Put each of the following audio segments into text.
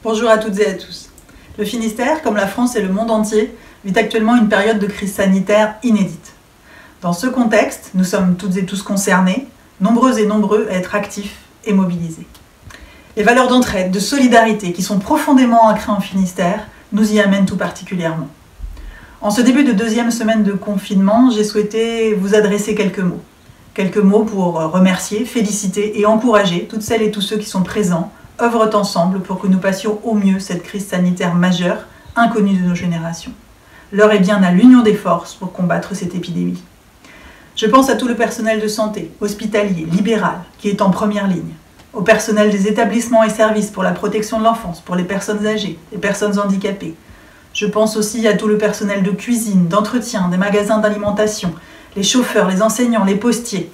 Bonjour à toutes et à tous. Le Finistère, comme la France et le monde entier, vit actuellement une période de crise sanitaire inédite. Dans ce contexte, nous sommes toutes et tous concernés, nombreuses et nombreux à être actifs et mobilisés. Les valeurs d'entraide, de solidarité qui sont profondément ancrées en Finistère nous y amènent tout particulièrement. En ce début de deuxième semaine de confinement, j'ai souhaité vous adresser quelques mots. Quelques mots pour remercier, féliciter et encourager toutes celles et tous ceux qui sont présents, œuvrent ensemble pour que nous passions au mieux cette crise sanitaire majeure, inconnue de nos générations. L'heure est bien à l'union des forces pour combattre cette épidémie. Je pense à tout le personnel de santé, hospitalier, libéral, qui est en première ligne, au personnel des établissements et services pour la protection de l'enfance, pour les personnes âgées, les personnes handicapées. Je pense aussi à tout le personnel de cuisine, d'entretien, des magasins d'alimentation, les chauffeurs, les enseignants, les postiers,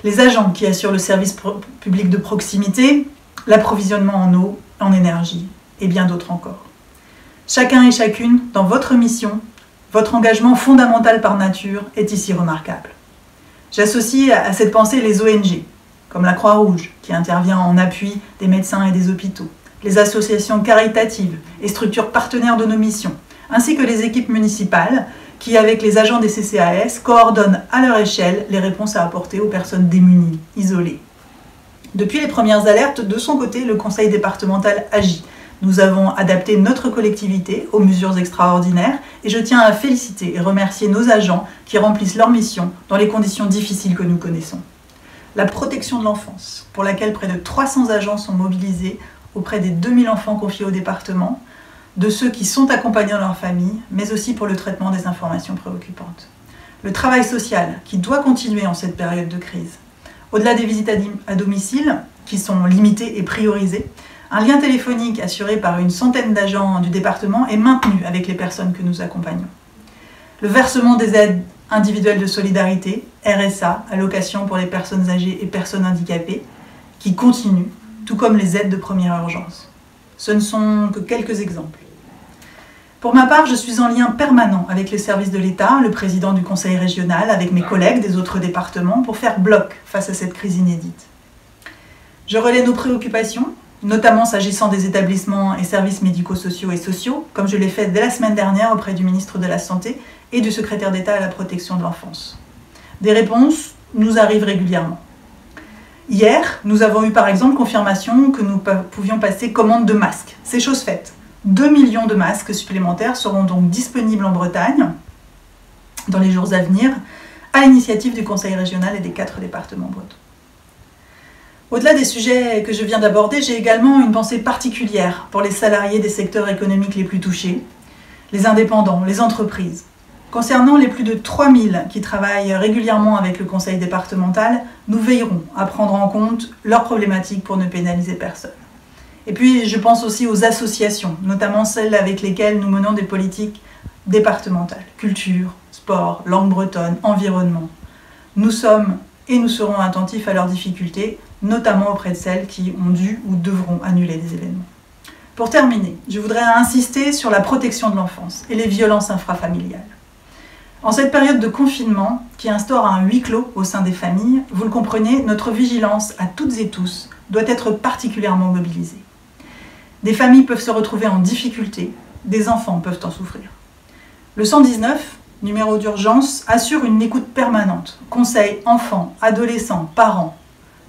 les agents qui assurent le service public de proximité, l'approvisionnement en eau, en énergie et bien d'autres encore. Chacun et chacune, dans votre mission, votre engagement fondamental par nature est ici remarquable. J'associe à cette pensée les ONG, comme la Croix-Rouge, qui intervient en appui des médecins et des hôpitaux, les associations caritatives et structures partenaires de nos missions, ainsi que les équipes municipales qui, avec les agents des CCAS, coordonnent à leur échelle les réponses à apporter aux personnes démunies, isolées. Depuis les premières alertes, de son côté, le conseil départemental agit. Nous avons adapté notre collectivité aux mesures extraordinaires et je tiens à féliciter et remercier nos agents qui remplissent leur mission dans les conditions difficiles que nous connaissons. La protection de l'enfance, pour laquelle près de 300 agents sont mobilisés auprès des 2000 enfants confiés au département, de ceux qui sont accompagnés dans leur famille, mais aussi pour le traitement des informations préoccupantes. Le travail social qui doit continuer en cette période de crise. Au-delà des visites à domicile, qui sont limitées et priorisées, un lien téléphonique assuré par une centaine d'agents du département est maintenu avec les personnes que nous accompagnons. Le versement des aides individuelles de solidarité, RSA, allocation pour les personnes âgées et personnes handicapées, qui continue, tout comme les aides de première urgence. Ce ne sont que quelques exemples. Pour ma part, je suis en lien permanent avec les services de l'État, le président du conseil régional, avec mes collègues des autres départements, pour faire bloc face à cette crise inédite. Je relaie nos préoccupations, notamment s'agissant des établissements et services médico-sociaux et sociaux, comme je l'ai fait dès la semaine dernière auprès du ministre de la Santé et du secrétaire d'État à la protection de l'enfance. Des réponses nous arrivent régulièrement. Hier, nous avons eu par exemple confirmation que nous pouvions passer commande de masques. C'est chose faite. 2 millions de masques supplémentaires seront donc disponibles en Bretagne dans les jours à venir, à l'initiative du Conseil régional et des 4 départements bretons. Au-delà des sujets que je viens d'aborder, j'ai également une pensée particulière pour les salariés des secteurs économiques les plus touchés, les indépendants, les entreprises. Concernant les plus de 3000 qui travaillent régulièrement avec le conseil départemental, nous veillerons à prendre en compte leurs problématiques pour ne pénaliser personne. Et puis, je pense aussi aux associations, notamment celles avec lesquelles nous menons des politiques départementales. Culture, sport, langue bretonne, environnement. Nous sommes et nous serons attentifs à leurs difficultés, notamment auprès de celles qui ont dû ou devront annuler des événements. Pour terminer, je voudrais insister sur la protection de l'enfance et les violences infrafamiliales. En cette période de confinement qui instaure un huis clos au sein des familles, vous le comprenez, notre vigilance à toutes et tous doit être particulièrement mobilisée. Des familles peuvent se retrouver en difficulté, des enfants peuvent en souffrir. Le 119, numéro d'urgence, assure une écoute permanente. Conseils enfants, adolescents, parents.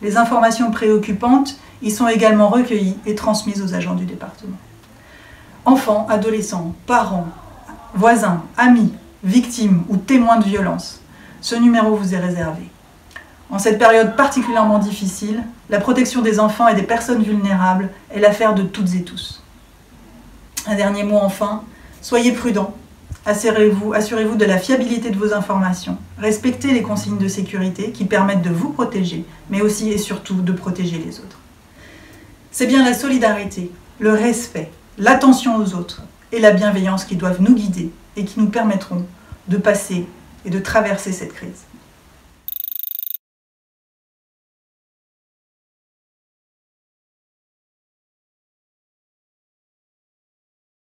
Les informations préoccupantes y sont également recueillies et transmises aux agents du département. Enfants, adolescents, parents, voisins, amis, victimes ou témoins de violence, ce numéro vous est réservé. En cette période particulièrement difficile, la protection des enfants et des personnes vulnérables est l'affaire de toutes et tous. Un dernier mot enfin, soyez prudents, assurez-vous de la fiabilité de vos informations, respectez les consignes de sécurité qui permettent de vous protéger, mais aussi et surtout de protéger les autres. C'est bien la solidarité, le respect, l'attention aux autres et la bienveillance qui doivent nous guider et qui nous permettront de passer et de traverser cette crise.